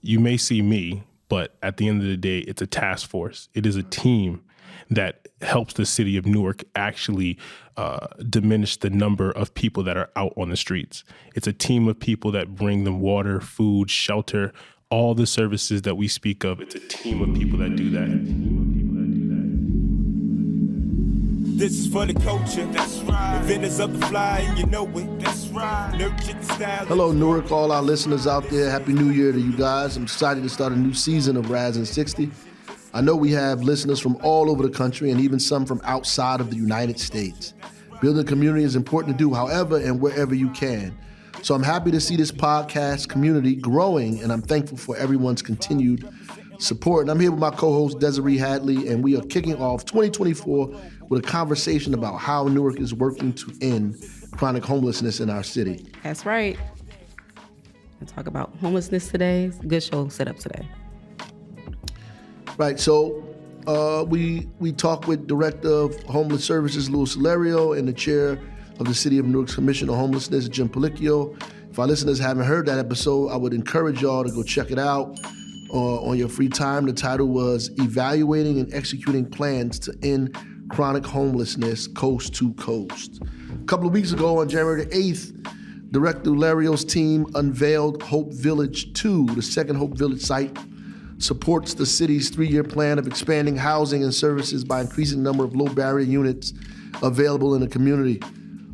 You may see me, but at the end of the day, it's a task force. It is a team that helps the city of Newark actually diminish the number of people that are out on the streets. It's a team of people that bring them water, food, shelter, all the services that we speak of. It's a team of people that do that. This is for the culture, that's right. The vendors up the fly, and you know it, that's right. Newark chicken style. Hello, Newark, all our listeners out there. Happy New Year to you guys. I'm excited to start a new season of Ras In 60. I know we have listeners from all over the country and even some from outside of the United States. Building community is important to do however and wherever you can. So I'm happy to see this podcast community growing, and I'm thankful for everyone's continued support. And I'm here with my co-host, Desiree Hadley, and we are kicking off 2024 with a conversation about how Newark is working to end chronic homelessness in our city. That's right. We'll talk about homelessness today. It's a good show set up today. Right, so we talked with Director of Homeless Services, Louis Hilario, and the Chair of the City of Newark's Commission on Homelessness, Jim Palicchio. If our listeners haven't heard that episode, I would encourage y'all to go check it out on your free time. The title was Evaluating and Executing Plans to End Chronic Homelessness Coast to Coast. A couple of weeks ago, on January the 8th, Director Hilario's team unveiled Hope Village 2, the second Hope Village site. Supports the city's 3-year plan of expanding housing and services by increasing the number of low-barrier units available in the community.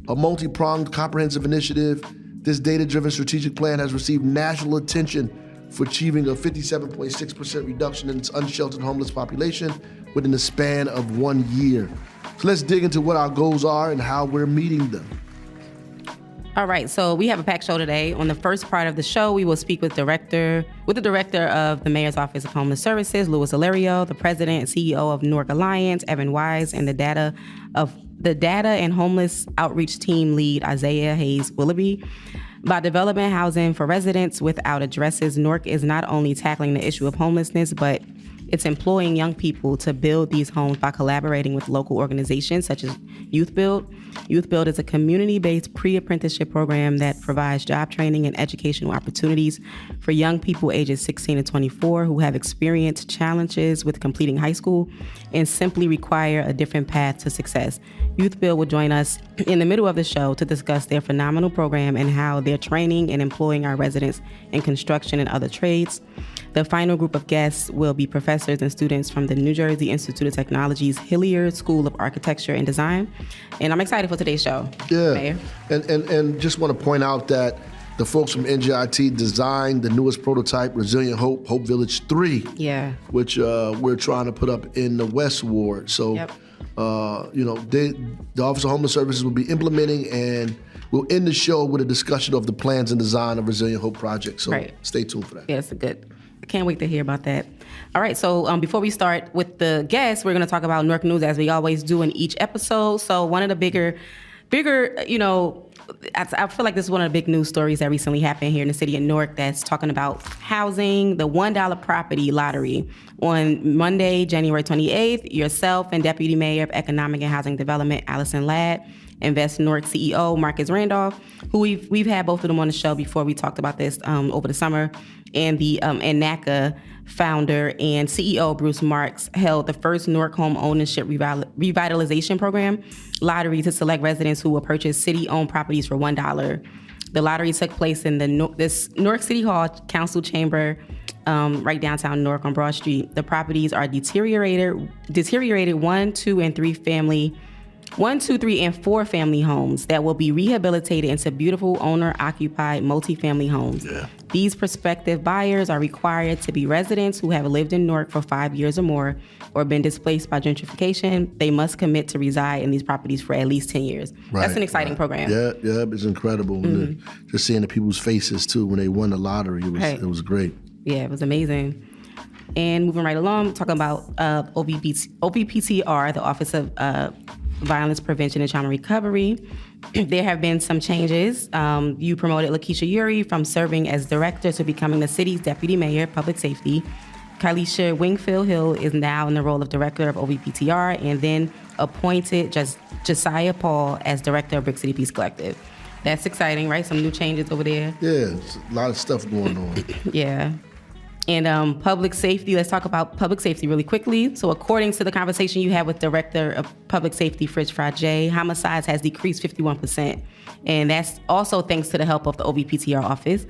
A multi-pronged comprehensive initiative, this data-driven strategic plan has received national attention for achieving a 57.6% reduction in its unsheltered homeless population within the span of 1 year. So let's dig into what our goals are and how we're meeting them. All right, so we have a packed show today. On the first part of the show, we will speak with the director of the Mayor's Office of Homeless Services, Louis Hilario, the President and CEO of Newark Alliance, Evan Wise, and the data and homeless outreach team lead, Isaiah Hayes Willoughby. By developing housing for residents without addresses, Newark is not only tackling the issue of homelessness, but it's employing young people to build these homes by collaborating with local organizations such as Youth Build. Youth Build is a community-based pre-apprenticeship program that provides job training and educational opportunities for young people ages 16 to 24 who have experienced challenges with completing high school and simply require a different path to success. Youth Build will join us in the middle of the show to discuss their phenomenal program and how they're training and employing our residents in construction and other trades. The final group of guests will be professors and students from the New Jersey Institute of Technology's Hilliard School of Architecture and Design. And I'm excited for today's show. Yeah, Mayor. And just want to point out that the folks from NJIT designed the newest prototype, Resilient Hope, Hope Village 3, which we're trying to put up in the West Ward. So, the Office of Homeless Services will be implementing, and we'll end the show with a discussion of the plans and design of Resilient Hope project. So Stay tuned for that. Yeah, it's good. I can't wait to hear about that. All right, so before we start with the guests, we're going to talk about Newark news as we always do in each episode. So one of the bigger, I feel like this is one of the big news stories that recently happened here in the city of Newark that's talking about housing, the $1 property lottery. On Monday, January 28th, yourself and Deputy Mayor of Economic and Housing Development, Allison Ladd, Invest Newark CEO, Marcus Randolph, who we've had both of them on the show before. We talked about this over the summer, and the and NACA founder and CEO Bruce Marks held the first Newark Home Ownership Revitalization Program lottery to select residents who will purchase city-owned properties for $1. The lottery took place in this Newark City Hall Council Chamber, right downtown Newark on Broad Street. The properties are deteriorated 1, 2, and 3, and 4 family homes that will be rehabilitated into beautiful owner-occupied multifamily homes. Yeah. These prospective buyers are required to be residents who have lived in Newark for 5 years or more or been displaced by gentrification. They must commit to reside in these properties for at least 10 years. Right, that's an exciting program. Yeah, it's incredible. Mm-hmm. Just seeing the people's faces, too, when they won the lottery, it was great. Yeah, it was amazing. And moving right along, talking about OVPTR, the Office of Violence Prevention and Trauma Recovery. There have been some changes. You promoted Lakeisha Yuri from serving as director to becoming the city's deputy mayor of public safety. Kalisha Wingfield Hill is now in the role of director of OVPTR, and then appointed Josiah Paul as director of Brick City Peace Collective. That's exciting, right? Some new changes over there. Yeah, there's a lot of stuff going on. Yeah. And public safety, let's talk about public safety really quickly. So according to the conversation you had with Director of Public Safety, Fritz Frajay, homicides has decreased 51%. And that's also thanks to the help of the OVPTR office.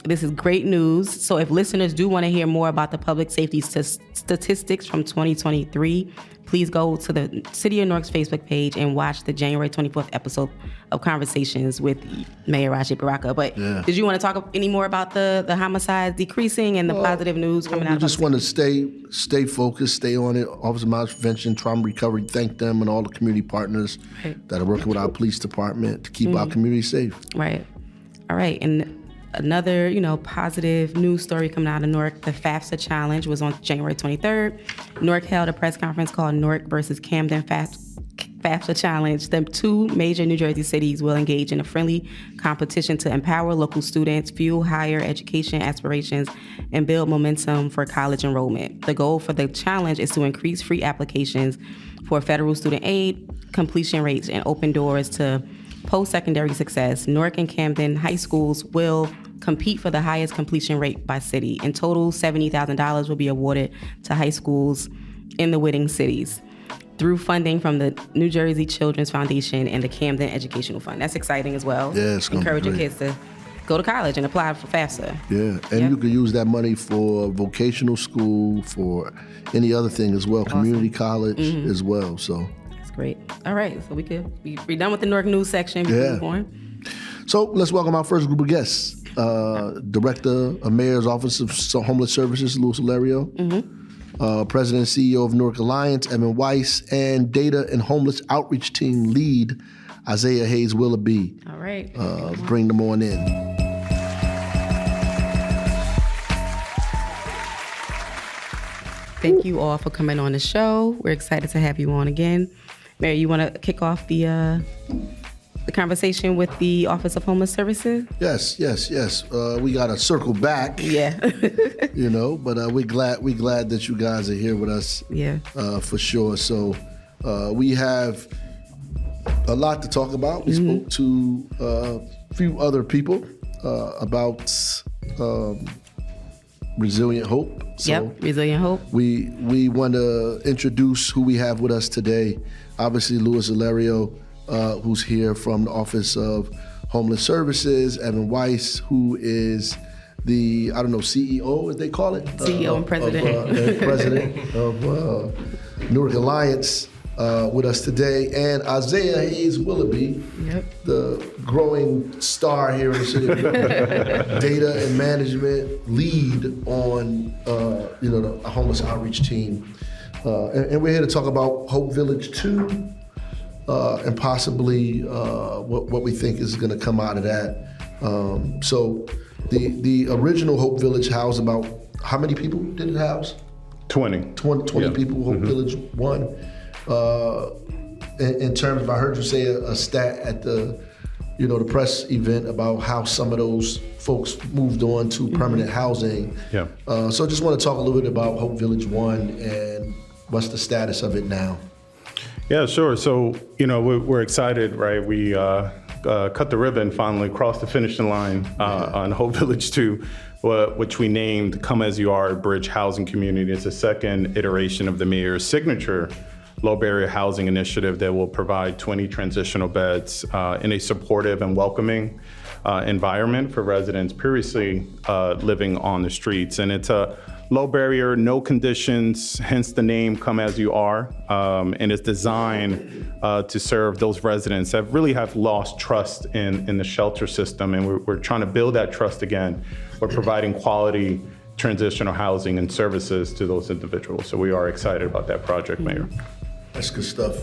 This is great news. So if listeners do want to hear more about the public safety statistics from 2023, please go to the City of Newark's Facebook page and watch the January 24th episode of Conversations with Mayor Raji Baraka. But did you want to talk any more about the homicides decreasing and the positive news coming out? We just want to stay focused, stay on it. Office of Violence Prevention, Trauma Recovery, thank them and all the community partners that are working with our police department to keep our community safe. Right. All right. And another, positive news story coming out of Newark, the FAFSA Challenge was on January 23rd. Newark held a press conference called Newark versus Camden FAFSA Challenge. The two major New Jersey cities will engage in a friendly competition to empower local students, fuel higher education aspirations, and build momentum for college enrollment. The goal for the challenge is to increase free applications for federal student aid, completion rates, and open doors to post-secondary success. Newark and Camden high schools will compete for the highest completion rate by city. In total, $70,000 will be awarded to high schools in the winning cities through funding from the New Jersey Children's Foundation and the Camden Educational Fund. That's exciting as well. Yeah, it's gonna be encouraging great. kids to go to college and apply for FAFSA. Yeah, and you can use that money for vocational school, for any other thing as well, community college as well. So That's great. All right, so we're done with the Newark news section. We can move on. So let's welcome our first group of guests. Director of Mayor's Office of Homeless Services, Louis Hilario. President and CEO of Newark Alliance, Evan Weiss, and Data and Homeless Outreach Team Lead, Isaiah Hayes Willoughby. All right. Bring them on in. Thank you all for coming on the show. We're excited to have you on again. Mary, you want to kick off the conversation with the Office of Homeless Services? Yes. We got to circle back. Yeah. But we're glad that you guys are here with us. Yeah. For sure. So we have a lot to talk about. We spoke to a few other people about Resilient Hope. So Resilient Hope. we want to introduce who we have with us today. Obviously, Louis Hilario, who's here from the Office of Homeless Services. Evan Weiss, who is the, CEO, as they call it? CEO and president. President of Newark Alliance with us today. And Isaiah Hayes Willoughby, the growing star here in the city of Newark, data and management lead on, the homeless outreach team. And we're here to talk about Hope Village 2. And possibly what we think is going to come out of that. So the original Hope Village housed about, how many people did it house? 20 people, Hope Village 1. In terms of, I heard you say a stat at the press event about how some of those folks moved on to permanent housing. Yeah. So I just want to talk a little bit about Hope Village 1 and what's the status of it now. Yeah, sure. So, we're excited, right? We cut the ribbon, finally crossed the finishing line on Hope Village 2, which we named Come As You Are Bridge Housing Community. It's a second iteration of the mayor's signature low barrier housing initiative that will provide 20 transitional beds in a supportive and welcoming environment for residents previously living on the streets. And it's a low barrier, no conditions, hence the name Come As You Are. And it's designed to serve those residents that really have lost trust in the shelter system. And we're trying to build that trust again. We're providing quality transitional housing and services to those individuals. So we are excited about that project, Mayor. That's good stuff.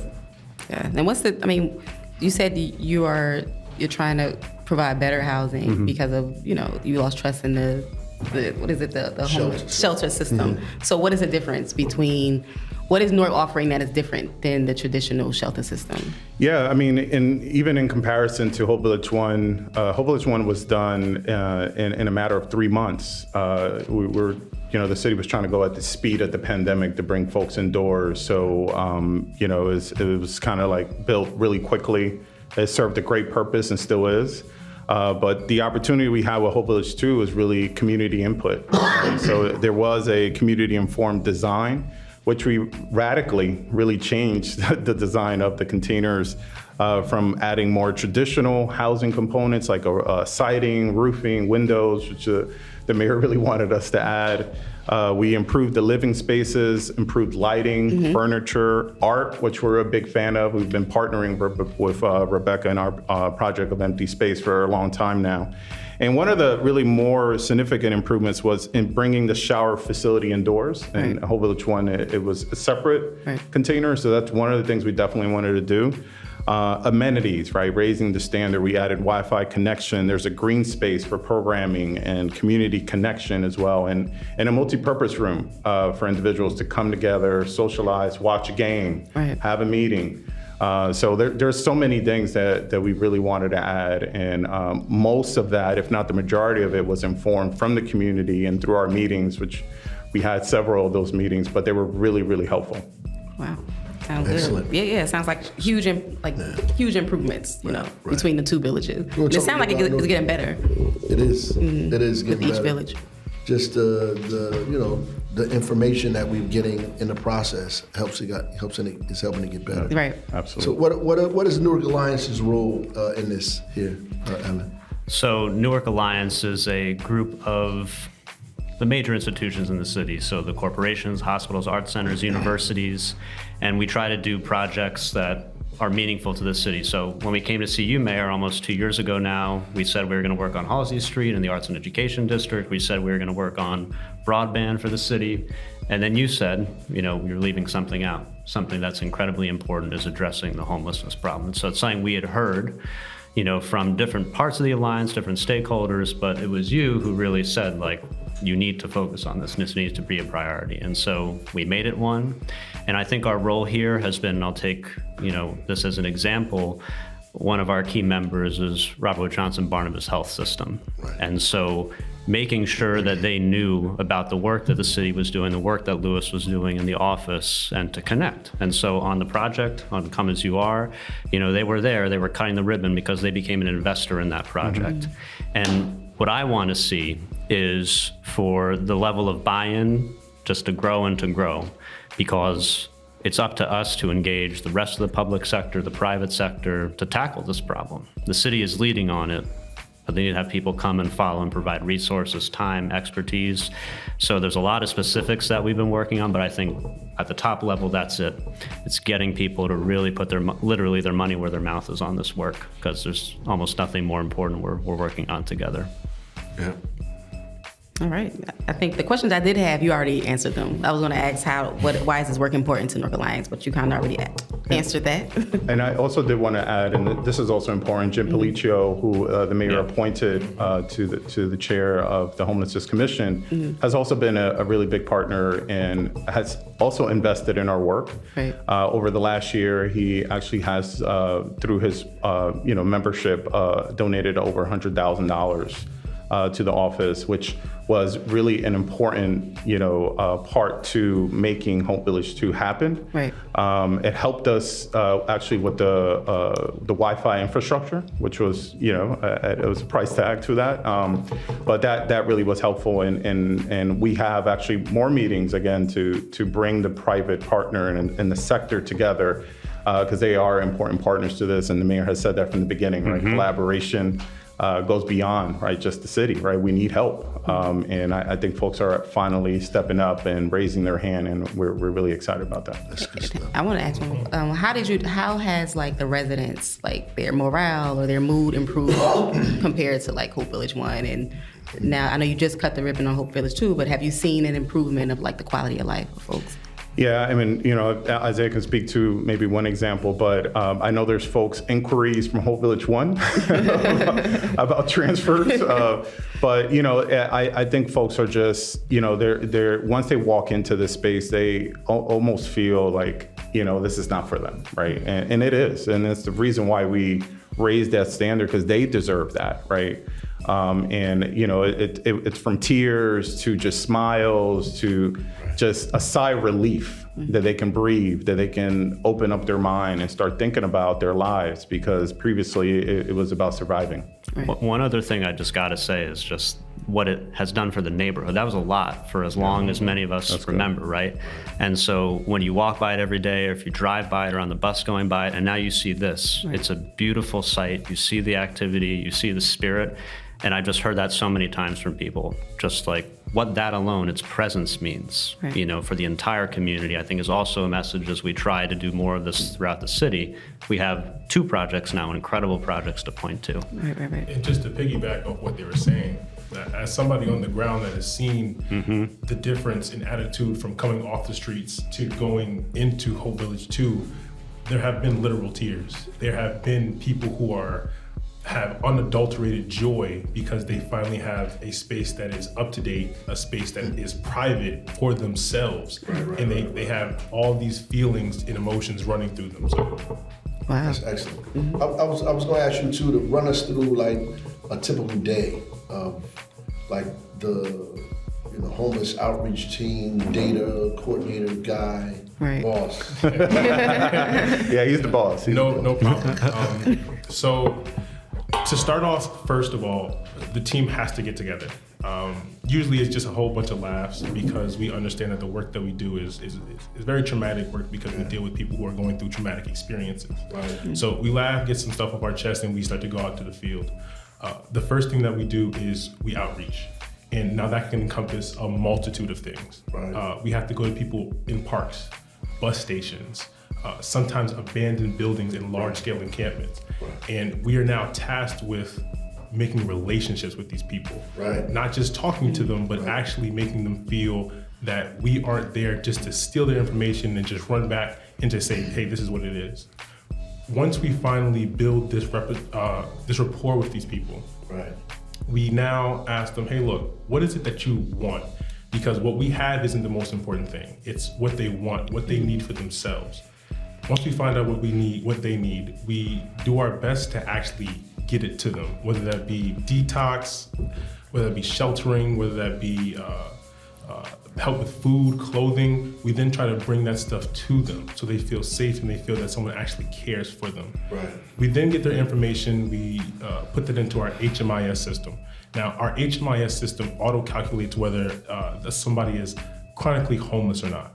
Yeah. And you said you're trying to provide better housing because of, you lost trust in the shelter system. So what is the difference between, what is Newark offering that is different than the traditional shelter system? Yeah, even in comparison to Hope Village 1, Hope Village 1 was done in a matter of 3 months. The city was trying to go at the speed of the pandemic to bring folks indoors. So, it was kind of like built really quickly. It served a great purpose and still is. But the opportunity we have with Hope Village 2 is really community input. Right? So there was a community-informed design, which we radically really changed the design of the containers from adding more traditional housing components like siding, roofing, windows, which the mayor really wanted us to add. We improved the living spaces, improved lighting, furniture, art, which we're a big fan of. We've been partnering with Rebecca in our project of Empty Space for a long time now. And one of the really more significant improvements was in bringing the shower facility indoors. In Hope Village 1, it was a separate container, so that's one of the things we definitely wanted to do. Amenities, right? Raising the standard. We added Wi-Fi connection. There's a green space for programming and community connection as well, and a multi-purpose room for individuals to come together, socialize, watch a game, have a meeting. So there's so many things that we really wanted to add, and most of that, if not the majority of it, was informed from the community and through our meetings, which we had several of those meetings, but they were really, really helpful. Wow. Sounds Excellent. good. Yeah, it sounds like huge improvements, between the two villages. And it sounds like it's getting better. It is. It is getting with each better. village. Just the information that we're getting in the process is helping it get better. Right. Absolutely. So what is Newark Alliance's role in this here, Ellen? So Newark Alliance is a group of the major institutions in the city, so the corporations, hospitals, art centers, universities, and we try to do projects that are meaningful to the city. So when we came to see you, Mayor, almost 2 years ago now, we said we were going to work on Halsey Street in the Arts and Education District. We said we were going to work on broadband for the city. And then you said, you're leaving something out. Something that's incredibly important is addressing the homelessness problem. So it's something we had heard, from different parts of the Alliance, different stakeholders, but it was you who really said, you need to focus on this, and this needs to be a priority. And so we made it one. And I think our role here has been, I'll take, this as an example, one of our key members is Robert Wood Johnson Barnabas Health System. Right. And so making sure that they knew about the work that the city was doing, the work that Lewis was doing in the office, and to connect. And so on the project, on Come As You Are, they were there, they were cutting the ribbon because they became an investor in that project. And what I want to see is for the level of buy-in just to grow and to grow, because it's up to us to engage the rest of the public sector, the private sector, to tackle this problem. The city is leading on it, but they need to have people come and follow and provide resources, time, expertise. So there's a lot of specifics that we've been working on, but I think at the top level, that's it. It's getting people to really put literally their money where their mouth is on this work, because there's almost nothing more important we're working on together. Yeah. All right. I think the questions I did have, you already answered them. I was going to ask why is this work important to Newark Alliance, but you kind of already answered that. And I also did want to add, and this is also important, Jim Policio, who the mayor appointed to the chair of the Homelessness Commission, has also been a really big partner and has also invested in our work. Right. Over the last year, he actually has, through his membership, donated over $100,000 to the office, which was really an important, part to making Hope Village 2 happen. Right. It helped us actually with the Wi-Fi infrastructure, which was, it was a price tag to that. But that really was helpful, and we have actually more meetings again to bring the private partner and the sector together, because they are important partners to this, and the mayor has said that from the beginning, right? Collaboration goes beyond, right, just the city, right? We need help. And I think folks are finally stepping up and raising their hand, and we're really excited about that. That's good stuff. I want to ask one, how has the residents, their morale or their mood improved compared to Hope Village 1? And now I know you just cut the ribbon on Hope Village 2, but have you seen an improvement of the quality of life of folks? Yeah, I mean, Isaiah can speak to maybe one example, but I know there's inquiries from Hope Village 1 about transfers. But, I think folks are just, they're once they walk into this space, they almost feel this is not for them, right? And it is. And it's the reason why we raise that standard, because they deserve that, right? It's from tears to just smiles to just a sigh of relief that they can breathe, that they can open up their mind and start thinking about their lives, because previously it was about surviving. One other thing I just got to say is just what it has done for the neighborhood. That was a lot for as long as many of us remember, right? And so when you walk by it every day, or if you drive by it or on the bus going by it, and now you see this, it's a beautiful sight. You see the activity, you see the spirit. And I've just heard that so many times from people, just like what that alone, its presence means, you know, for the entire community, I think is also a message as we try to do more of this throughout the city. We have 2 projects now, incredible projects to point to. Right. And just to piggyback off what they were saying, as somebody on the ground that has seen the difference in attitude from coming off the streets to going into Hope Village 2, there have been literal tears. There have been people who have unadulterated joy because they finally have a space that is up to date, a space that is private for themselves. And they have all these feelings and emotions running through them. So. Wow. That's excellent. I was going to ask you too to run us through like a typical day of like the homeless outreach team, data coordinator guy, boss. Yeah, he's the boss. No problem. So to start off, first of all, the team has to get together. Usually it's just a whole bunch of laughs because we understand that the work that we do is very traumatic work because we deal with people who are going through traumatic experiences. Right. So we laugh, get some stuff off our chest, and we start to go out to the field. The first thing that we do is we outreach. And now that can encompass a multitude of things. Right. We have to go to people in parks, bus stations, sometimes abandoned buildings and large-scale encampments. Right. And we are now tasked with making relationships with these people. Right. Not just talking to them, but actually making them feel that we aren't there just to steal their information and just run back and just say, hey, this is what it is. Once we finally build this rapport with these people, we now ask them, hey, look, what is it that you want? Because what we have isn't the most important thing. It's what they want, what they need for themselves. Once we find out what they need, we do our best to actually get it to them, whether that be detox, whether that be sheltering, whether that be help with food, clothing. We then try to bring that stuff to them so they feel safe and they feel that someone actually cares for them. Right. We then get their information, we put that into our HMIS system. Now, our HMIS system auto-calculates whether somebody is chronically homeless or not.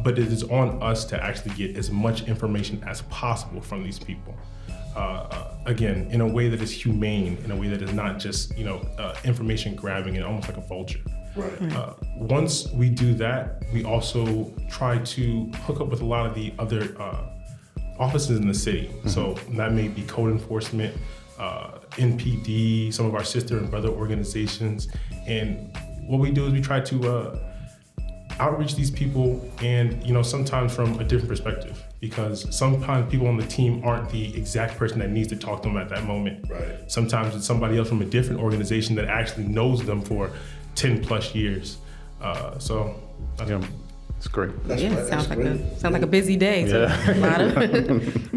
But it is on us to actually get as much information as possible from these people. Again, in a way that is humane, in a way that is not just, information grabbing and almost like a vulture. Right. Once we do that, we also try to hook up with a lot of the other offices in the city. Mm-hmm. So that may be code enforcement, NPD, some of our sister and brother organizations. And what we do is we try to outreach these people and, sometimes from a different perspective, because sometimes people on the team aren't the exact person that needs to talk to them at that moment. Right. Sometimes it's somebody else from a different organization that actually knows them for 10 plus years. It's great. Sounds like a busy day. So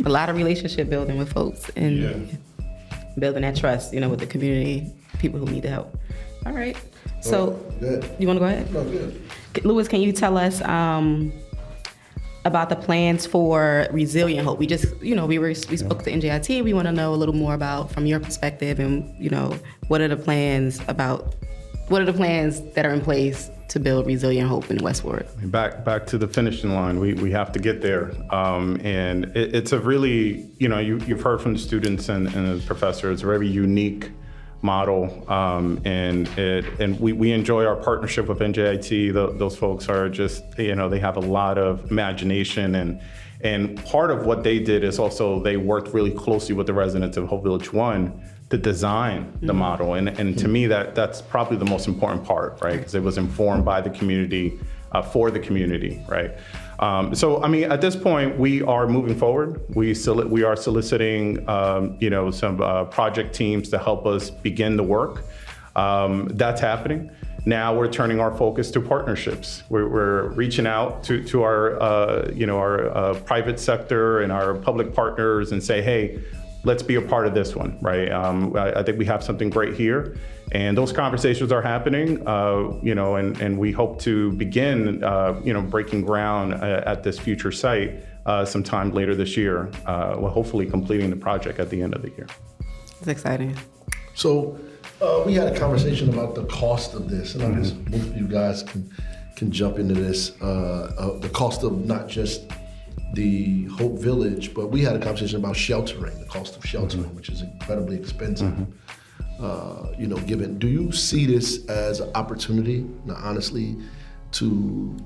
a lot of relationship building with folks and building that trust, with the community, people who need the help. All right. So you want to go ahead? No, good. Louis, can you tell us about the plans for Resilient Hope? We just, we spoke to NJIT. We want to know a little more about, from your perspective, and what are the plans that are in place to build Resilient Hope in West Ward? Back to the finishing line. We have to get there, and it's a really, you've heard from the students and the professor. It's a very unique model, and we enjoy our partnership with NJIT. Those folks are just, they have a lot of imagination, and part of what they did is also they worked really closely with the residents of Hope Village 1 to design the model, and to me that's probably the most important part, right? Because it was informed by the community, for the community, right? At this point, we are moving forward. We are soliciting, some project teams to help us begin the work. That's happening. Now we're turning our focus to partnerships. We're reaching out to our private sector and our public partners and say, hey, let's be a part of this one, right? I think we have something great here. And those conversations are happening, and we hope to begin, breaking ground at this future site sometime later this year, hopefully completing the project at the end of the year. It's exciting. So we had a conversation about the cost of this, and I guess both of you guys can jump into this. The cost of not just the Hope Village, but we had a conversation about sheltering, the cost of sheltering, which is incredibly expensive. Given, do you see this as an opportunity, honestly, to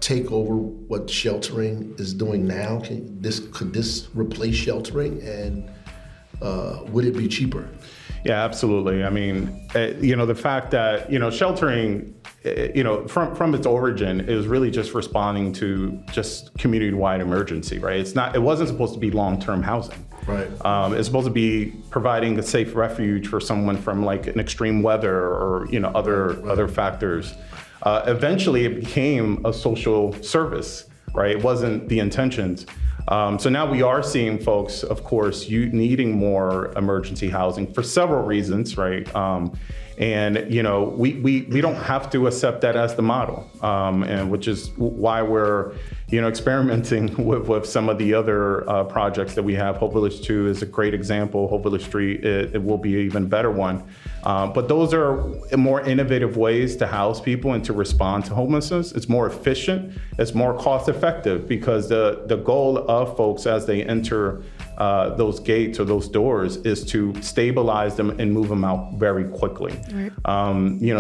take over what sheltering is doing now? Could this replace sheltering, and would it be cheaper? Yeah, absolutely. I mean, the fact that, sheltering, from its origin is really just responding to just community-wide emergency, right? It wasn't supposed to be long-term housing. Right. It's supposed to be providing a safe refuge for someone from like an extreme weather or, other factors. Eventually it became a social service, right? It wasn't the intentions. So now we are seeing folks, of course, needing more emergency housing for several reasons, right? We don't have to accept that as the model, and which is why we're, experimenting with some of the other projects that we have. Hope Village 2 is a great example. Hope Village 3, it will be an even better one. But those are more innovative ways to house people and to respond to homelessness. It's more efficient, it's more cost effective, because the goal of folks as they enter those gates or those doors is to stabilize them and move them out very quickly. Right.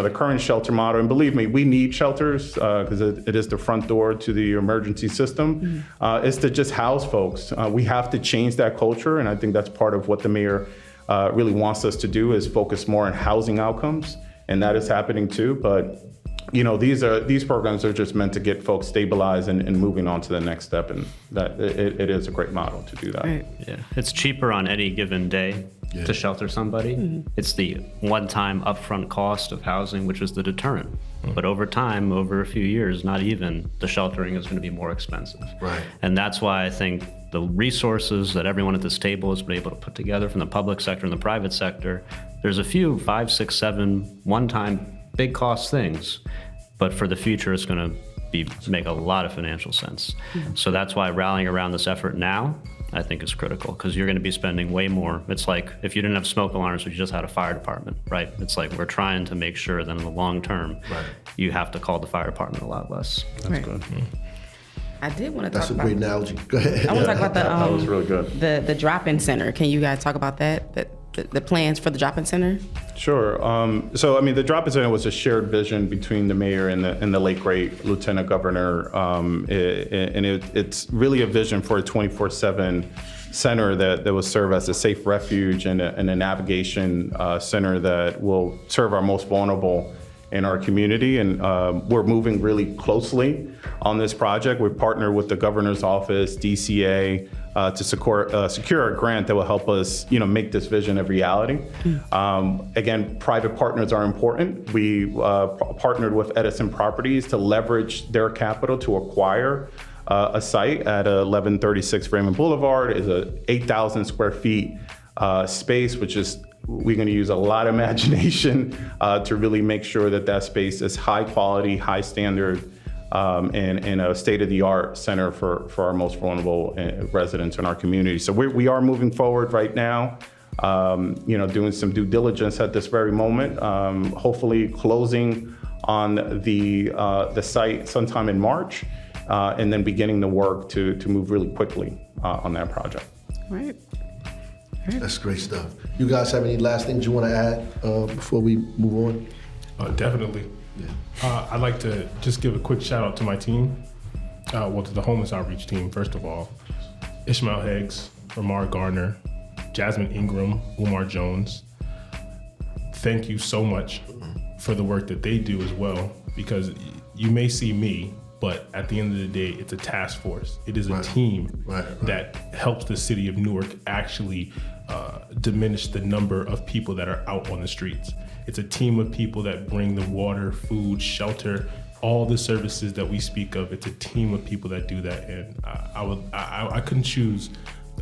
The current shelter model, and believe me, we need shelters because it is the front door to the emergency system, is to just house folks. We have to change that culture, and I think that's part of what the mayor really wants us to do, is focus more on housing outcomes, and that is happening too. But these programs are just meant to get folks stabilized and moving on to the next step, and that it is a great model to do that. Right. Yeah, it's cheaper on any given day to shelter somebody. It's the one-time upfront cost of housing, which is the deterrent. But over time, over a few years, not even, the sheltering is going to be more expensive. Right. And that's why I think the resources that everyone at this table has been able to put together from the public sector and the private sector, there's a few 5, 6, 7 one-time big cost things, but for the future, it's going to make a lot of financial sense. So that's why rallying around this effort now, I think, is critical, because you're going to be spending way more. It's like if you didn't have smoke alarms, but you just had a fire department, right? It's like we're trying to make sure that in the long term, you have to call the fire department a lot less. That's good. I did want to That's talk a about. Great analogy. Go ahead. I want to talk about That was really good. the drop-in center. Can you guys talk about that? The plans for the drop-in center? Sure. The drop-in center was a shared vision between the mayor and the late great Lieutenant Governor, it's really a vision for a 24/7 center that will serve as a safe refuge and a navigation center that will serve our most vulnerable in our community. And we're moving really closely on this project. We've partnered with the governor's office, DCA, to secure a grant that will help us, make this vision a reality. Again, private partners are important. We partnered with Edison Properties to leverage their capital to acquire a site at 1136 Raymond Boulevard. Is a 8,000 square feet space, which is, we're going to use a lot of imagination to really make sure that space is high quality, high standard, and a state-of-the-art center for our most vulnerable residents in our community. So we are moving forward right now, doing some due diligence at this very moment, hopefully closing on the site sometime in March, and then beginning the work to move really quickly on that project. Right. That's great stuff. You guys have any last things you want to add before we move on? Definitely. I'd like to just give a quick shout out to my team, to the homeless outreach team, first of all. Ishmael Heggs, Ramar Garner, Jasmine Ingram, Umar Jones. Thank you so much for the work that they do as well, because you may see me, but at the end of the day, it's a task force. It is a team that helps the city of Newark actually diminish the number of people that are out on the streets. It's a team of people that bring the water, food, shelter, all the services that we speak of. It's a team of people that do that, and I couldn't choose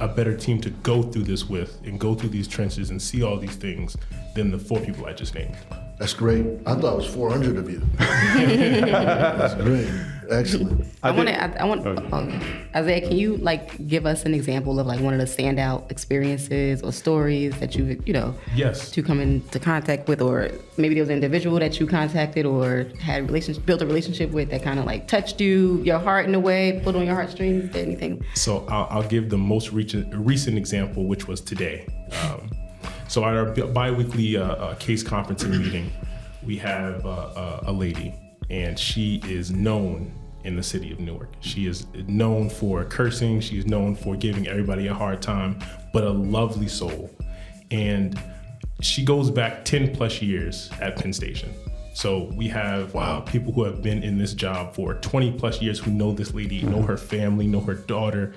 a better team to go through this with and go through these trenches and see all these things than the 4 people I just named. That's great. I thought it was 400 of you. That's great. Excellent. Isaiah, can you give us an example of one of the standout experiences or stories that you've, Yes. to come into contact with, or maybe there was an individual that you contacted or had built a relationship with that kind of touched your heart in a way, pulled on your heartstrings, anything? So I'll give the most recent example, which was today. So at our bi-weekly case conferencing meeting, we have a lady, and she is known in the city of Newark. She is known for cursing. She's known for giving everybody a hard time, but a lovely soul. And she goes back 10 plus years at Penn Station. So we have people who have been in this job for 20 plus years who know this lady, know her family, know her daughter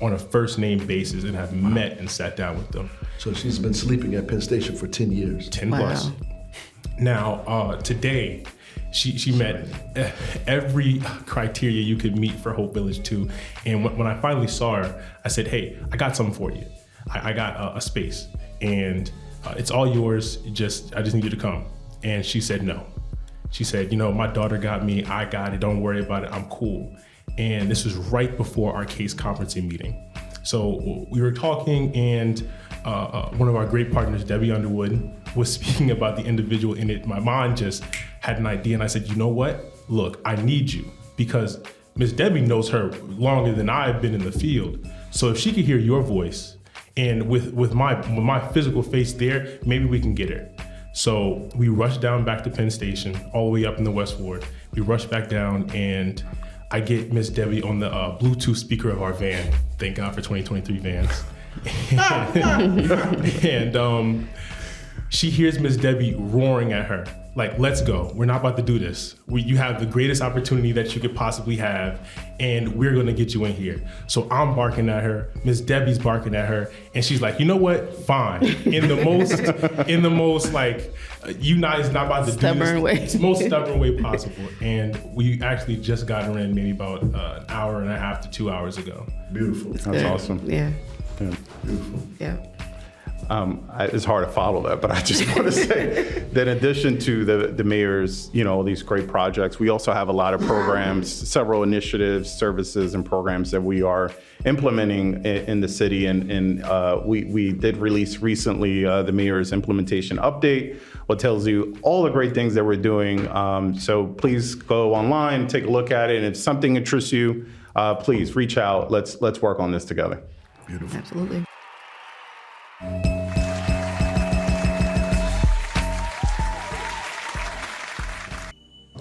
on a first name basis, and have met and sat down with them. So she's been sleeping at Penn Station for 10 years. 10 plus. Now, today, she met every criteria you could meet for Hope Village 2. And when I finally saw her, I said, hey, I got something for you. I got a space, and it's all yours. I just need you to come. And she said no. She said, my daughter got me. I got it. Don't worry about it. I'm cool. And this was right before our case conferencing meeting. So we were talking, and one of our great partners, Debbie Underwood, was speaking about the individual in it. My mind just had an idea, and I said, you know what? Look, I need you, because Miss Debbie knows her longer than I've been in the field. So if she could hear your voice, and with my physical face there, maybe we can get her. So we rushed down back to Penn Station, all the way up in the West Ward. We rushed back down, and I get Miss Debbie on the Bluetooth speaker of our van. Thank God for 2023 vans. And she hears Miss Debbie roaring at her, let's go. We're not about to do this. You have the greatest opportunity that you could possibly have, and we're gonna get you in here. So I'm barking at her, Miss Debbie's barking at her, and she's like, you know what? Fine. In the most you guys not about to stubborn do this. Most stubborn way possible. And we actually just got her in maybe about an hour and a half to 2 hours ago. Beautiful. That's awesome. Yeah. Beautiful. Yeah. It's hard to follow that, but I just want to say that in addition to the mayor's, these great projects, we also have a lot of programs, several initiatives, services, and programs that we are implementing in the city. And we did release recently the mayor's implementation update, what tells you all the great things that we're doing. So please go online, take a look at it, and if something interests you, please reach out. Let's work on this together. Beautiful. Absolutely.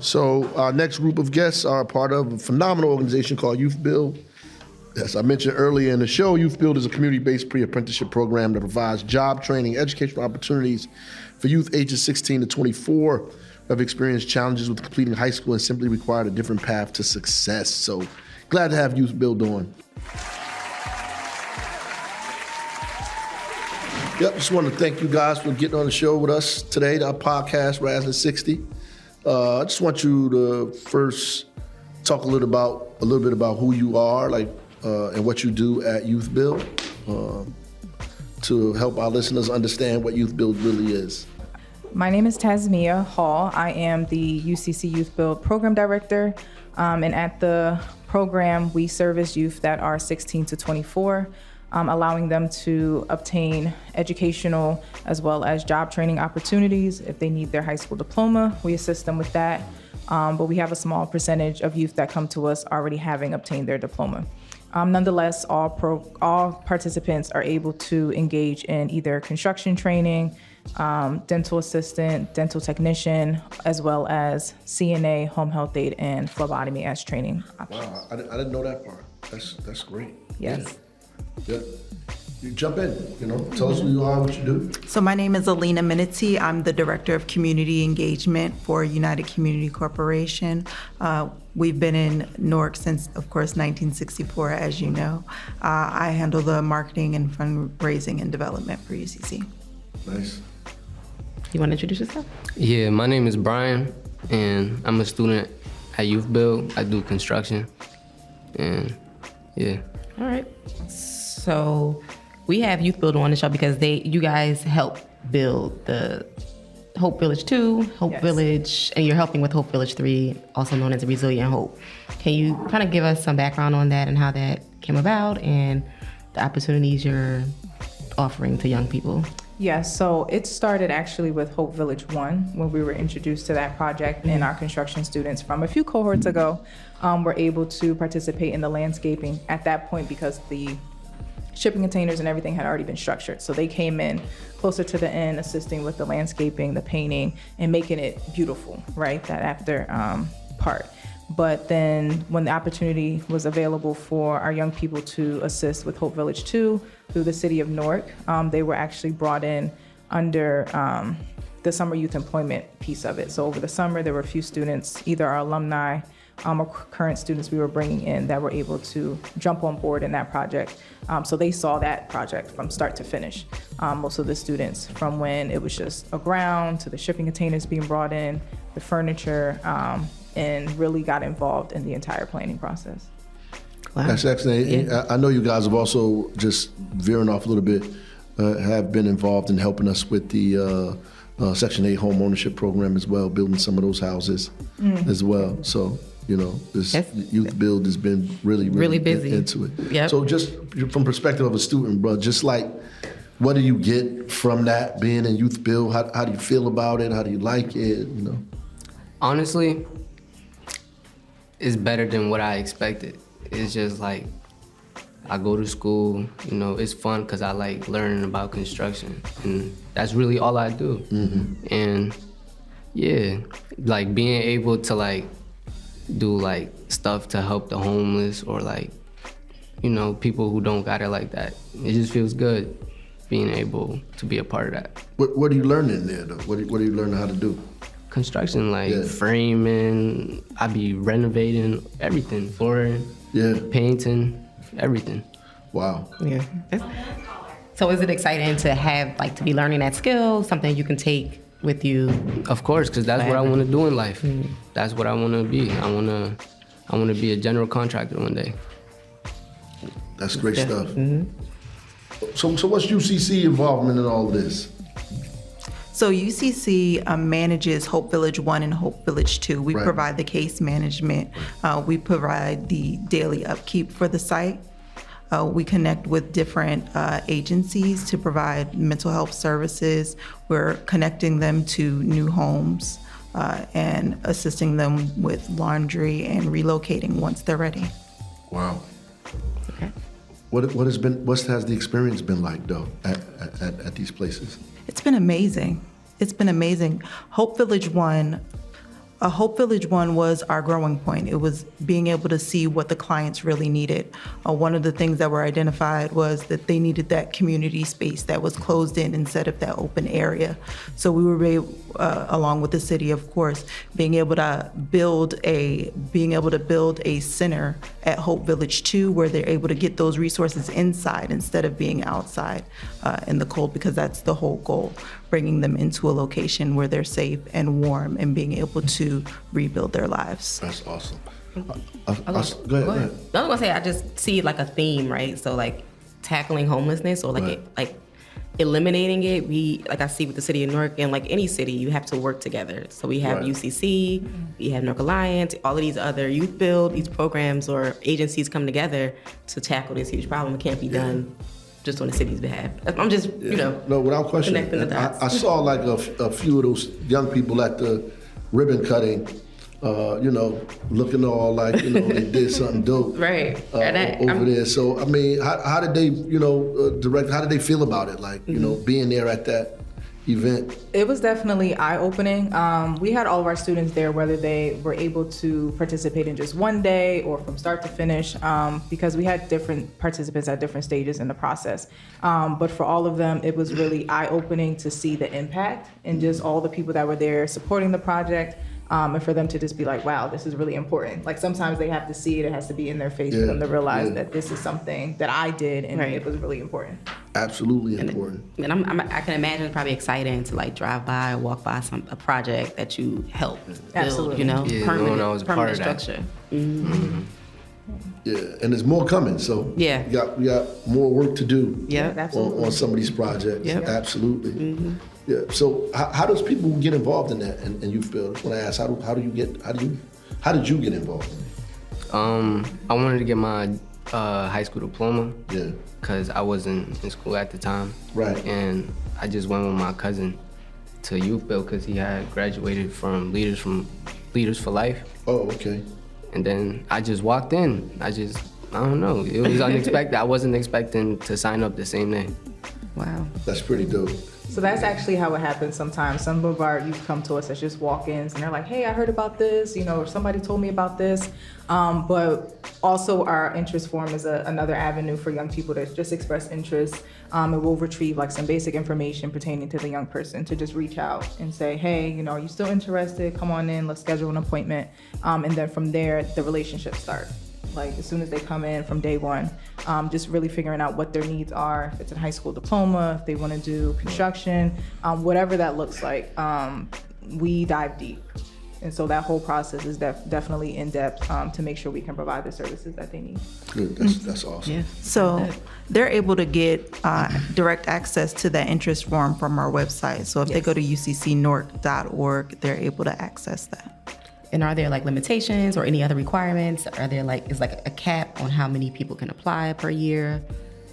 So our next group of guests are part of a phenomenal organization called Youth Build. As I mentioned earlier in the show, Youth Build is a community-based pre-apprenticeship program that provides job training, educational opportunities for youth ages 16 to 24 who have experienced challenges with completing high school and simply required a different path to success. So glad to have Youth Build on. Yep, just want to thank you guys for getting on the show with us today, our podcast, Ras In 60. I just want you to first talk a little bit about who you are, and what you do at Youth Build, to help our listeners understand what Youth Build really is. My name is Tasmia Hall. I am the UCC Youth Build Program Director, and at the program, we service youth that are 16 to 24. Allowing them to obtain educational as well as job training opportunities. If they need their high school diploma, we assist them with that. But we have a small percentage of youth that come to us already having obtained their diploma. Nonetheless, all participants are able to engage in either construction training, dental assistant, dental technician, as well as CNA, home health aide, and phlebotomy as training options. Wow, I didn't know that part. That's great. Yes. Yeah. You jump in, tell us who you are, what you do. So my name is Alina Minitzi. I'm the Director of Community Engagement for United Community Corporation. We've been in Newark since, of course, 1964, as you know. I handle the marketing and fundraising and development for UCC. Nice. You want to introduce yourself? Yeah, my name is Brian, and I'm a student at Youth Build. I do construction, and yeah. All right. So we have Youth Build on the show because you guys help build the Hope Village 2, Hope Yes. Village, and you're helping with Hope Village 3, also known as Resilient Hope. Can you kind of give us some background on that and how that came about and the opportunities you're offering to young people? Yes, so it started actually with Hope Village 1 when we were introduced to that project, and our construction students from a few cohorts ago were able to participate in the landscaping at that point because the shipping containers and everything had already been structured. So they came in closer to the end, assisting with the landscaping, the painting, and making it beautiful, right? That after part. But then when the opportunity was available for our young people to assist with Hope Village 2 through the city of Newark, they were actually brought in under the summer youth employment piece of it. So over the summer, there were a few students, either our alumni or current students we were bringing in that were able to jump on board in that project. So they saw that project from start to finish. Most of the students, from when it was just a ground to the shipping containers being brought in, the furniture, and really got involved in the entire planning process. Wow. That's excellent. Yeah. I know you guys have also, just veering off a little bit, have been involved in helping us with the Section 8 home ownership program as well, building some of those houses as well. So, you know, this youth build has been really busy. into it. Yep. So just from perspective of a student, bro, just like, what do you get from that, being in youth build? How do you feel about it? How do you like it? You know? Honestly, it's better than what I expected. It's just like, I go to school, you know, it's fun because I like learning about construction, and that's really all I do. And yeah, like being able to like do like stuff to help the homeless or like, you know, people who don't got it like that. It just feels good being able to be a part of that. What are you learning there, though? What are you learning how to do? Construction, like framing, I be renovating everything, flooring, painting, everything. Wow. Yeah. So is it exciting to have, like, to be learning that skill, something you can take with you? Of course, because that's what I want to do in life. That's what I want to be. I want to be a general contractor one day. That's great stuff. So what's UCC involvement in all of this? So UCC manages Hope Village 1 and Hope Village 2. We provide the case management. We provide the daily upkeep for the site. We connect with different agencies to provide mental health services. We're connecting them to new homes and assisting them with laundry and relocating once they're ready. Wow. Okay. What has the experience been like, though, at these places? It's been amazing. It's been amazing. Hope Village 1 was our growing point. It was being able to see what the clients really needed. One of the things that were identified was that they needed that community space that was closed in instead of that open area. So we were along with the city, of course, being able to build a center at Hope Village 2 where they're able to get those resources inside instead of being outside in the cold, because that's the whole goal, bringing them into a location where they're safe and warm and being able to rebuild their lives. That's awesome. Go ahead. I was gonna say, I just see like a theme, right? So like tackling homelessness or like eliminating it. Like I see with the city of Newark, and like any city, you have to work together. So we have UCC, we have Newark Alliance, all of these other youth build, these programs or agencies come together to tackle this huge problem. It can't be done just on the city's behalf. I'm just, No, without question. connecting the dots. I saw like a few of those young people at the ribbon cutting, looking all like, they did something dope. Right. Over there. So, I mean, how did they, how did they feel about it? Like, being there at that event? It was definitely eye-opening. We had all of our students there, whether they were able to participate in just one day or from start to finish, because we had different participants at different stages in the process. But for all of them, it was really eye-opening to see the impact and just all the people that were there supporting the project. And for them to just be like, wow, this is really important. Like sometimes they have to see it, it has to be in their face for them to realize that this is something that I did and it was really important. Absolutely important. And I can imagine it's probably exciting to like drive by or walk by a project that you helped build, permanent structure. Yeah, and there's more coming, so we got more work to do on some of these projects. Absolutely. Yeah. So how does people get involved in that in youth build? When I ask, how did you get involved in it? I wanted to get my high school diploma. Yeah. Cause I wasn't in school at the time. Right. And I just went with my cousin to youth build because he had graduated from Leaders for Life. Oh, okay. And then I just walked in. I don't know. It was unexpected. I wasn't expecting to sign up the same day. Wow. That's pretty dope. So that's actually how it happens sometimes. Some of our youth come to us as just walk-ins, and they're like, hey, I heard about this, or somebody told me about this. But also our interest forum is another avenue for young people to just express interest. And we'll retrieve like some basic information pertaining to the young person to just reach out and say, hey, are you still interested? Come on in, let's schedule an appointment. And then from there, the relationship starts. Like as soon as they come in from day one, just really figuring out what their needs are. If it's a high school diploma, if they want to do construction, whatever that looks like, we dive deep. And so that whole process is definitely in depth to make sure we can provide the services that they need. Good. That's awesome. Yeah. So they're able to get direct access to that interest form from our website. So if they go to uccnorc.org, they're able to access that. And are there like limitations or any other requirements? Are there is a cap on how many people can apply per year?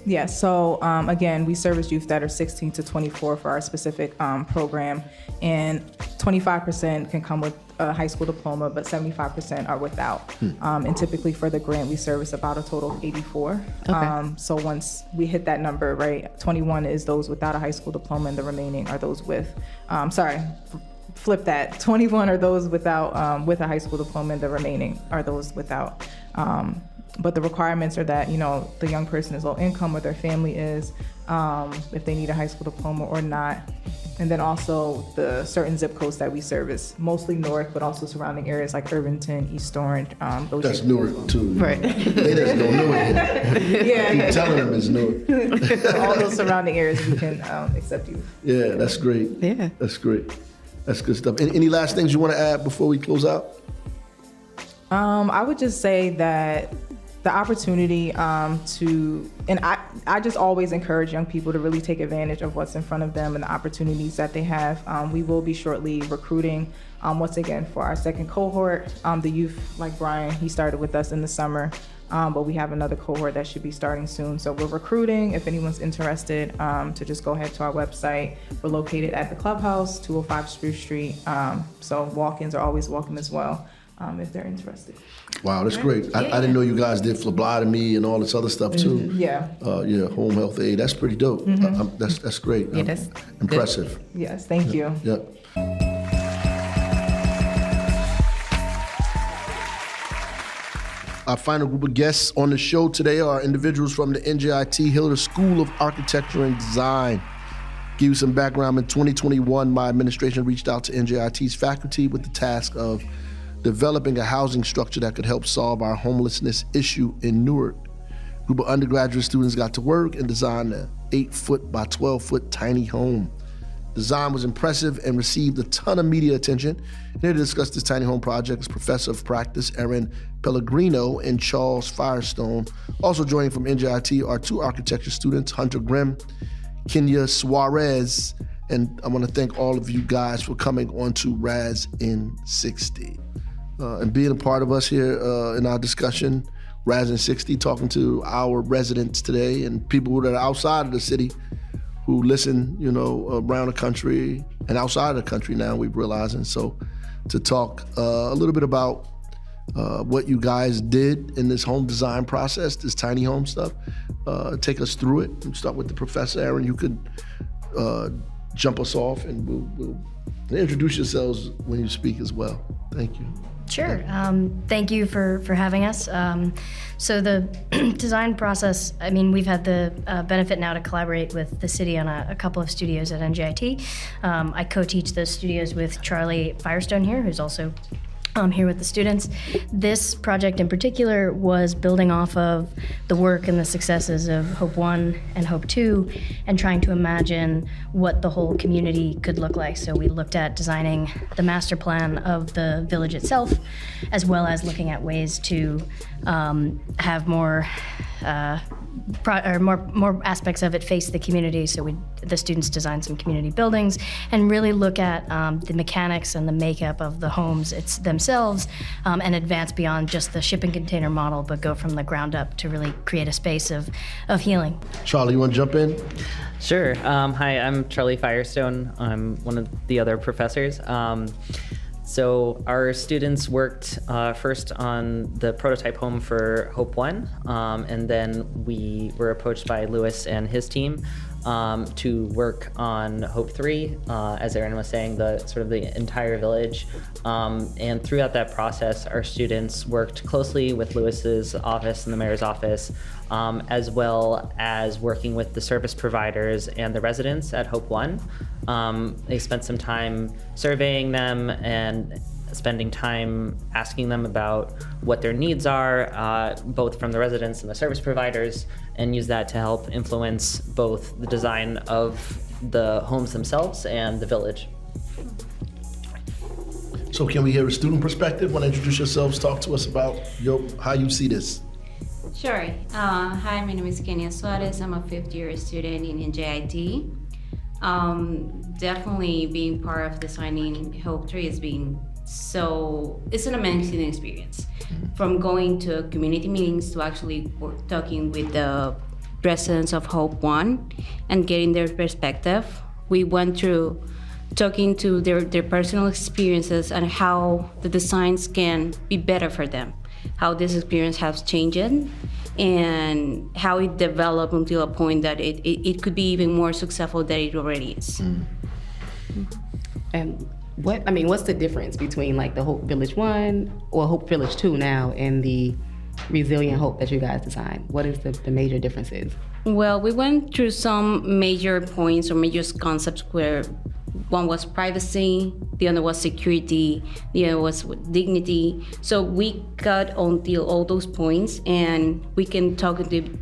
Yeah, so again, we service youth that are 16 to 24 for our specific program, and 25% can come with a high school diploma, but 75% are without. And typically for the grant, we service about a total of 84. Okay. So once we hit that number, right, 21 is those without a high school diploma, and the remaining are those with, flip that. 21 are those without with a high school diploma, and the remaining are those without. But the requirements are that the young person is low income, or their family is, if they need a high school diploma or not, and then also the certain zip codes that we service, mostly Newark, but also surrounding areas like Irvington, East Orange. That's Newark too. Right. They just don't know it. Yeah. Keep telling them it's Newark. All those surrounding areas we can accept you. Yeah, that's great. Yeah. That's great. That's good stuff. Any last things you want to add before we close out? I would just say that the opportunity I just always encourage young people to really take advantage of what's in front of them and the opportunities that they have. We will be shortly recruiting, once again, for our second cohort. The youth, like Brian, he started with us in the summer, but we have another cohort that should be starting soon. So we're recruiting. If anyone's interested, to just go ahead to our website. We're located at the Clubhouse, 205 Spruce Street. So walk-ins are always welcome as well, if they're interested. Wow, that's great. I didn't know you guys did phlebotomy and all this other stuff too. Yeah. Home health aid. That's pretty dope. That's great. Yeah, that's impressive. Yes, thank you. Yeah. Our final group of guests on the show today are individuals from the NJIT Hiller School of Architecture and Design. Give you some background. In 2021, my administration reached out to NJIT's faculty with the task of developing a housing structure that could help solve our homelessness issue in Newark. A group of undergraduate students got to work and designed an 8-foot by 12-foot tiny home. Design was impressive and received a ton of media attention. And here to discuss this tiny home project is Professor of Practice Erin Pellegrino and Charles Firestone. Also joining from NJIT are two architecture students, Hunter Grimm, Kenya Suarez, and I want to thank all of you guys for coming on to Ras In 60. And being a part of us here in our discussion, Ras In 60, talking to our residents today and people that are outside of the city who listen, around the country and outside of the country now, we've realized. And so to talk a little bit about what you guys did in this home design process, this tiny home stuff, take us through it. We'll start with the professor. Erin, you could jump us off and we'll introduce yourselves when you speak as well. Thank you. Sure. Thank you for having us. So the design process, we've had the benefit now to collaborate with the city on a couple of studios at NJIT. I co-teach those studios with Charlie Firestone here, who's also here with the students. This project in particular was building off of the work and the successes of Hope 1 and Hope 2 and trying to imagine what the whole community could look like. So we looked at designing the master plan of the village itself, as well as looking at ways to have more more aspects of it face the community. So the students design some community buildings and really look at the mechanics and the makeup of the homes themselves, and advance beyond just the shipping container model, but go from the ground up to really create a space of healing. Charlie, you want to jump in? Sure. Hi, I'm Charlie Firestone. I'm one of the other professors. So our students worked first on the prototype home for Hope 1, and then we were approached by Louis and his team to work on Hope 3, as Erin was saying, the entire village. And throughout that process, our students worked closely with Louis's office and the mayor's office, as well as working with the service providers and the residents at Hope 1. They spent some time surveying them and spending time asking them about what their needs are, both from the residents and the service providers, and use that to help influence both the design of the homes themselves and the village. So can we hear a student perspective? Want to introduce yourselves, talk to us about how you see this? Sure. Hi, my name is Kenya Suarez. I'm a fifth-year student in NJIT. Definitely being part of designing Hope 3 has been it's an amazing experience. From going to community meetings to actually talking with the residents of Hope 1 and getting their perspective. We went through talking to their personal experiences and how the designs can be better for them, how this experience has changed, and how it developed until a point that it could be even more successful than it already is. And what's the difference between like the Hope Village 1 or Hope Village 2 now and the Resilient Hope that you guys designed? What is the major differences? Well, we went through some major points or major concepts where one was privacy, the other was security, the other was dignity. So we got until all those points, and we can talk to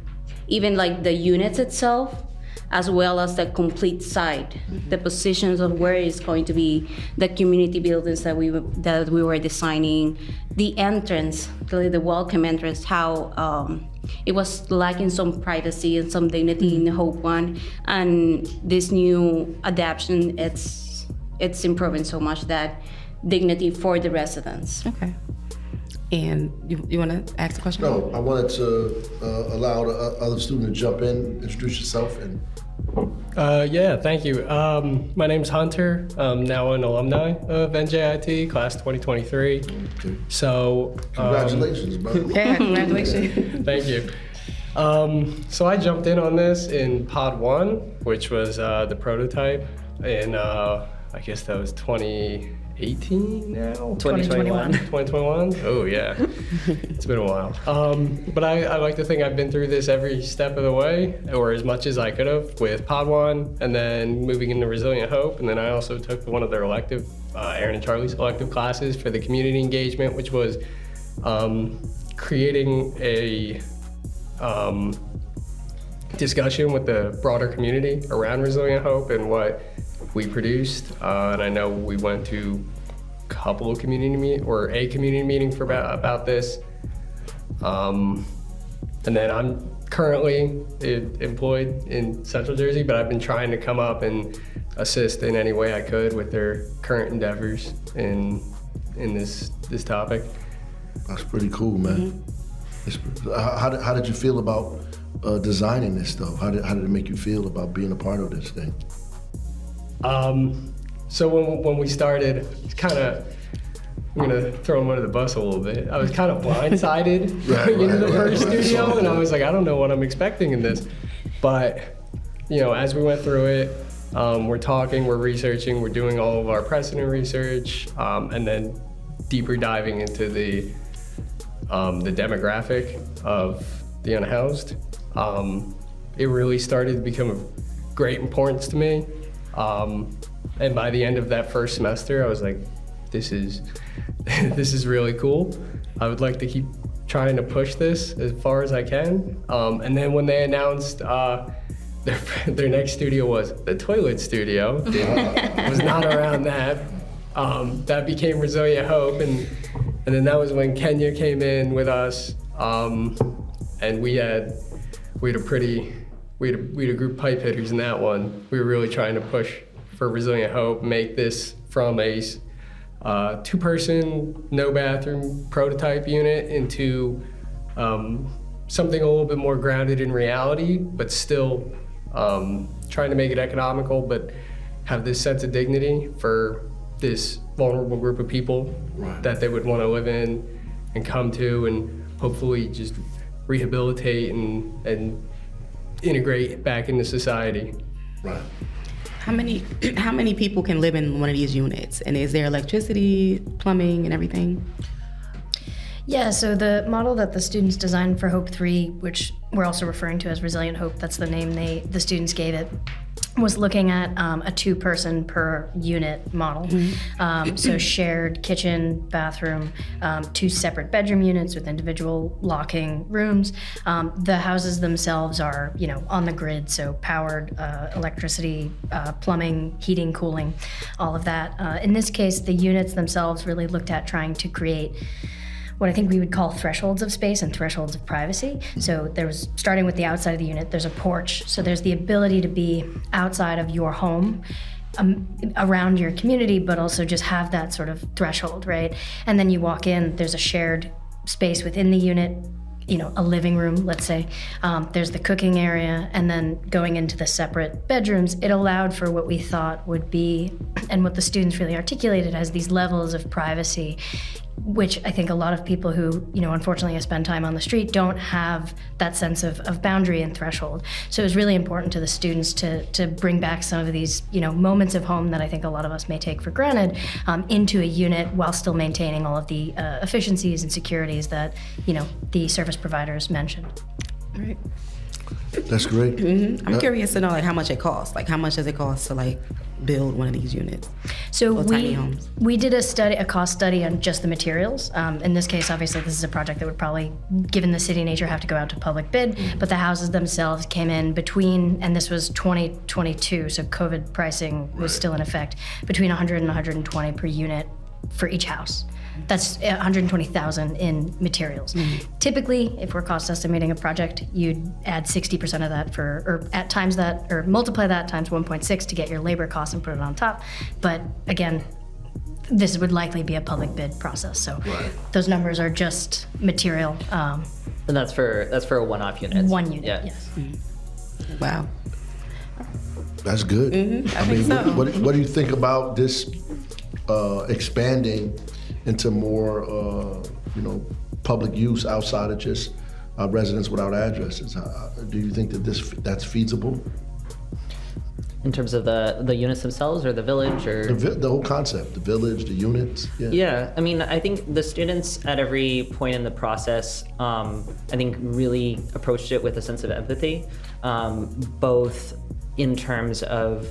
even like the units itself, as well as the complete site, the positions of where it's going to be, the community buildings that we were designing, the entrance, the welcome entrance, how it was lacking some privacy and some dignity in Hope 1, and this new adaptation, it's improving so much that dignity for the residents. Okay. And you want to ask a question? No, I wanted to allow the other student to jump in, introduce yourself. Yeah, thank you. My name's Hunter. I'm now an alumni of NJIT, class 2023. Okay. So, congratulations, brother. Yeah, congratulations. Thank you. So I jumped in on this in Pod 1, which was the prototype, and I guess that was 2018 now? 2021. 2021? Oh, yeah. It's been a while. But I like to think I've been through this every step of the way, or as much as I could have, with Pod 1, and then moving into Resilient Hope. And then I also took one of their elective, Aaron and Charlie's elective classes for the community engagement, which was creating a discussion with the broader community around Resilient Hope and what we produced. And I know we went to a couple of community meeting for about this. And then I'm currently employed in Central Jersey, but I've been trying to come up and assist in any way I could with their current endeavors in this topic. That's pretty cool, man. How did you feel about designing this, though? How did it make you feel about being a part of this thing? So when we started, it's kind of, I'm gonna throw him under the bus a little bit. I was kind of blindsided going into the first studio, and I was like, I don't know what I'm expecting in this. But as we went through it, we're talking, we're researching, we're doing all of our precedent research, and then deeper diving into the demographic of the unhoused. It really started to become of great importance to me. And by the end of that first semester, I was like, this is really cool. I would like to keep trying to push this as far as I can. And then when they announced their next studio was the toilet studio, was not around that. That became Resilient Hope, and then that was when Kenya came in with us, and we had we had a group of pipe hitters in that one. We were really trying to push for Resilient Hope, make this from a 2-person, no bathroom prototype unit into something a little bit more grounded in reality, but still trying to make it economical, but have this sense of dignity for this vulnerable group of people that they would want to live in and come to, and hopefully just rehabilitate and integrate back into society. Right. How many people can live in one of these units? And is there electricity, plumbing, and everything? Yeah, so the model that the students designed for Hope 3, which we're also referring to as Resilient Hope, that's the name the students gave it, was looking at a 2-person per unit model. So shared kitchen, bathroom, 2 separate bedroom units with individual locking rooms. The houses themselves are, on the grid, so powered, electricity, plumbing, heating, cooling, all of that. In this case, the units themselves really looked at trying to create what I think we would call thresholds of space and thresholds of privacy. So there was, starting with the outside of the unit, there's a porch. So there's the ability to be outside of your home, around your community, but also just have that sort of threshold, right? And then you walk in, there's a shared space within the unit, a living room, let's say. There's the cooking area, and then going into the separate bedrooms, it allowed for what we thought would be, and what the students really articulated as these levels of privacy, which I think a lot of people who, unfortunately have spent time on the street don't have that sense of boundary and threshold. So it was really important to the students to bring back some of these, moments of home that I think a lot of us may take for granted into a unit while still maintaining all of the efficiencies and securities that, the service providers mentioned. Right. That's great. I'm curious to know how much it costs. How much does it cost to build one of these units? So tiny homes. We did a cost study on just the materials. In this case, obviously, this is a project that would probably, given the city nature, have to go out to public bid. But the houses themselves came in between, and this was 2022, so COVID pricing was still in effect, between 100 and 120 per unit for each house. That's 120,000 in materials. Typically, if we're cost estimating a project, you'd add 60% of that or multiply that times 1.6 to get your labor costs and put it on top. But again, this would likely be a public bid process. So those numbers are just material. And that's for a one-off unit. One unit, yeah. yes. Wow. That's good. I think so. What do you think about this expanding into more, public use outside of just residents without addresses? Do you think that that's feasible? In terms of the units themselves, or the village, or The whole concept, the village, the units. Yeah, I mean, I think the students at every point in the process, I think really approached it with a sense of empathy, both in terms of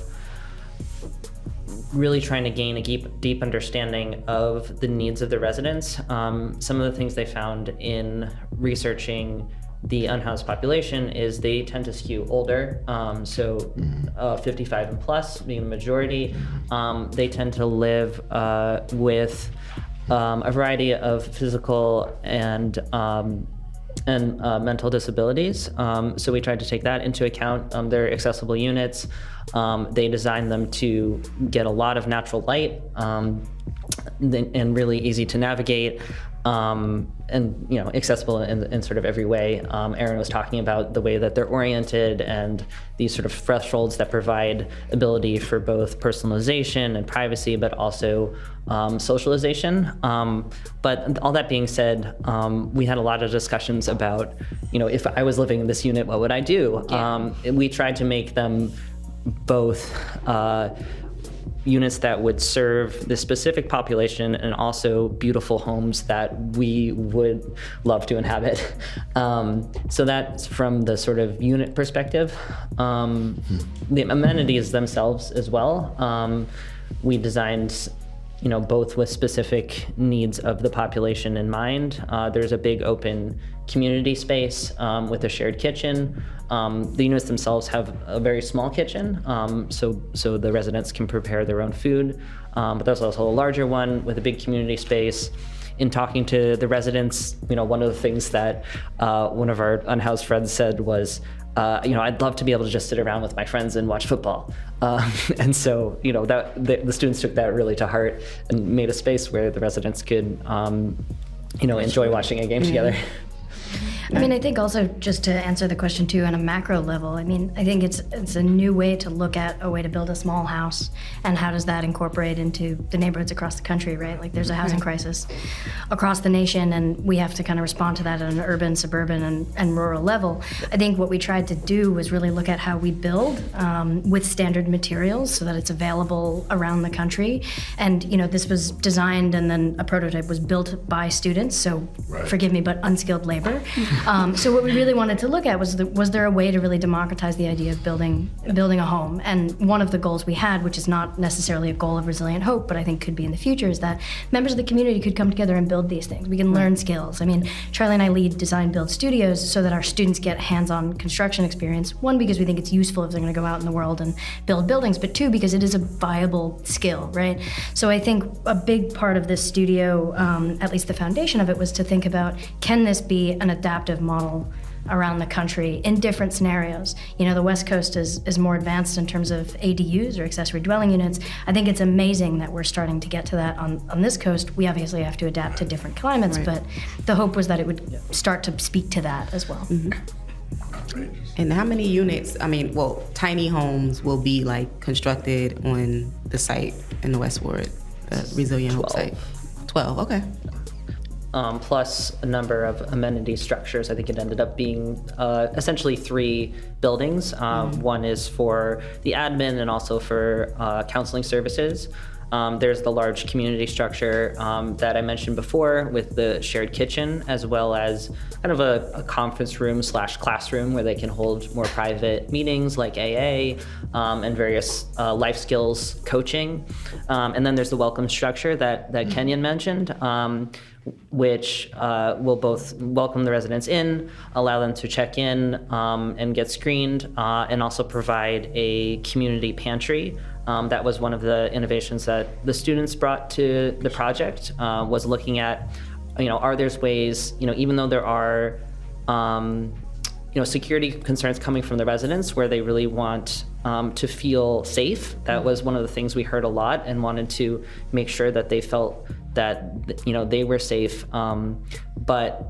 really trying to gain a deep understanding of the needs of the residents. Some of the things they found in researching the unhoused population is they tend to skew older, 55 and plus being the majority. They tend to live with a variety of physical and mental disabilities. So we tried to take that into account. They're accessible units. They designed them to get a lot of natural light and really easy to navigate. And accessible in sort of every way. Aaron was talking about the way that they're oriented and these sort of thresholds that provide ability for both personalization and privacy, but also socialization. But all that being said, we had a lot of discussions about, if I was living in this unit, what would I do? We tried to make them both units that would serve the specific population and also beautiful homes that we would love to inhabit. So that's from the sort of unit perspective. The amenities themselves as well. We designed both with specific needs of the population in mind. There's a big open community space with a shared kitchen. The units themselves have a very small kitchen, so the residents can prepare their own food. But there's also a larger one with a big community space. in talking to the residents, one of the things that one of our unhoused friends said was, I'd love to be able to just sit around with my friends and watch football. And so, that the students took that really to heart and made a space where the residents could, enjoy watching a game together. I mean, I think also just to answer the question too on a macro level, I mean, I think it's a new way to look at a way to build a small house and how does that incorporate into the neighborhoods across the country, right? Like there's a housing crisis across the nation and we have to kind of respond to that at an urban, suburban, and rural level. I think what we tried to do was really look at how we build with standard materials so that it's available around the country. And, this was designed and then a prototype was built by students, so forgive me, but unskilled labor. So what we really wanted to look at was there a way to really democratize the idea of building a home? And one of the goals we had, which is not necessarily a goal of Resilient Hope, but I think could be in the future, is that members of the community could come together and build these things. We can learn skills. I mean, Charlie and I lead design build studios so that our students get hands-on construction experience. One, because we think it's useful if they're going to go out in the world and build buildings, but two, because it is a viable skill, right? So I think a big part of this studio, at least the foundation of it, was to think about, can this be an adaptive model around the country in different scenarios? The West Coast is more advanced in terms of ADUs or accessory dwelling units. I think it's amazing that we're starting to get to that on this coast. We obviously have to adapt to different climates, but the hope was that it would start to speak to that as well. And how many units, tiny homes will be constructed on the site in the West Ward, the Resilient Hope site? 12, okay. Plus a number of amenity structures. I think it ended up being essentially 3 buildings. One is for the admin and also for counseling services. There's the large community structure that I mentioned before with the shared kitchen, as well as kind of a conference room / classroom where they can hold more private meetings like AA and various life skills coaching. And then there's the welcome structure that Kenyon mentioned, which will both welcome the residents in, allow them to check in and get screened, and also provide a community pantry. That was one of the innovations that the students brought to the project, was looking at, are there ways, even though there are, security concerns coming from the residents where they really want to feel safe. That was one of the things we heard a lot and wanted to make sure that they felt that they were safe, but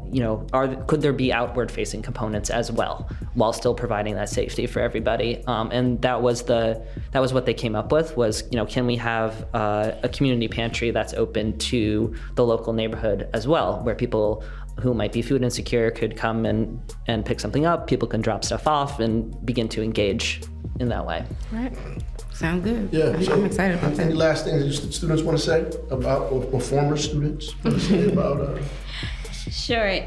could there be outward facing components as well while still providing that safety for everybody? And that was what they came up with was, can we have a community pantry that's open to the local neighborhood as well, where people who might be food insecure could come and pick something up, people can drop stuff off and begin to engage in that way. Right. Sound good. Yeah, I'm excited about that. Any last things that students want to say about, or former students want to say about? Sure.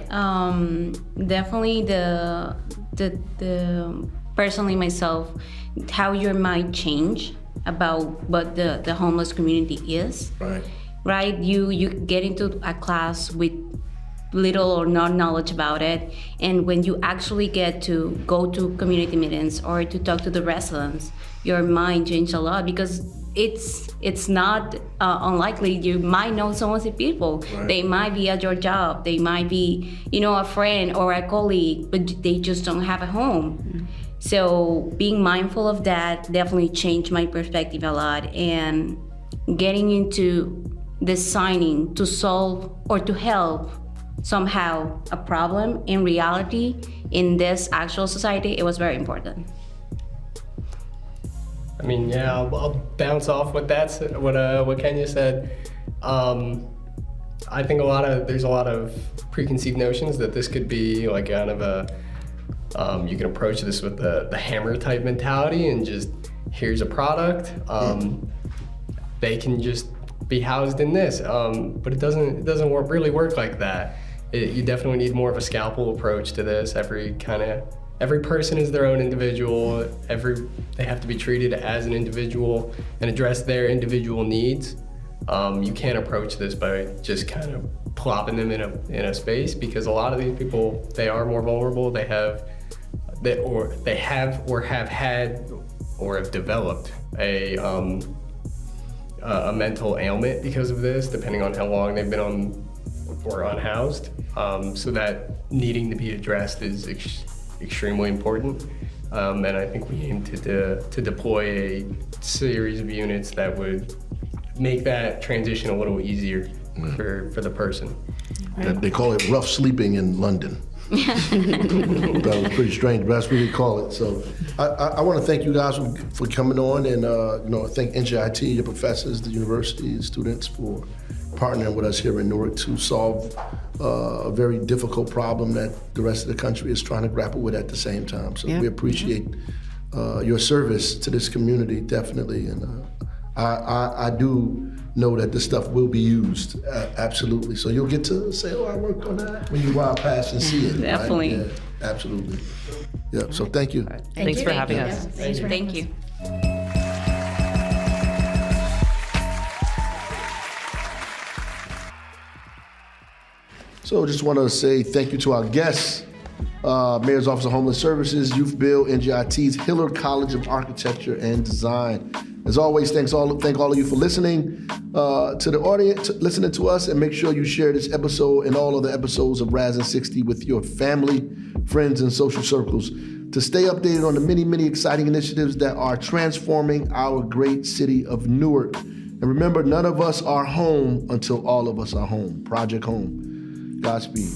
Definitely the personally myself, how your mind change about what the homeless community is. Right. Right. You get into a class with little or no knowledge about it, and when you actually get to go to community meetings or to talk to the residents, your mind changes a lot, because it's not unlikely you might know some of the people. Right. They might be at your job, they might be a friend or a colleague, but they just don't have a home. Mm-hmm. So being mindful of that definitely changed my perspective a lot, and getting into designing to solve or to help somehow a problem in reality in this actual society, it was very important. I mean, yeah, I'll bounce off what Kenya said. I think there's a lot of preconceived notions that this could be like kind of a, you can approach this with the hammer type mentality and just, here's a product, they can just be housed in this, but it doesn't really work like that. You definitely need more of a scalpel approach to this. Every person is their own individual. They have to be treated as an individual and address their individual needs. You can't approach this by just kind of plopping them in a space, because a lot of these people, they are more vulnerable. They have had or have developed a mental ailment because of this, depending on how long they've been or unhoused. So that needing to be addressed is extremely important. And I think we aim to deploy a series of units that would make that transition a little easier for the person. They call it rough sleeping in London. That was pretty strange, but that's what they call it. So I want to thank you guys for coming on, and thank NJIT, your professors, the university, the students for partnering with us here in Newark to solve a very difficult problem that the rest of the country is trying to grapple with at the same time. So we appreciate your service to this community, definitely. And I do know that this stuff will be used, absolutely. So you'll get to say, I worked on that when you walk past and see it. Definitely. Right? Yeah, absolutely. Yeah, so thank you. Thanks for having us. Thank you. So just want to say thank you to our guests, Mayor's Office of Homeless Services, Youth Build, NJIT's Hillard College of Architecture and Design. As always, thank all of you for listening to the audience, listening to us, and make sure you share this episode and all other episodes of Ras In 60 with your family, friends, and social circles to stay updated on the many, many exciting initiatives that are transforming our great city of Newark. And remember, none of us are home until all of us are home. Project Home. Godspeed.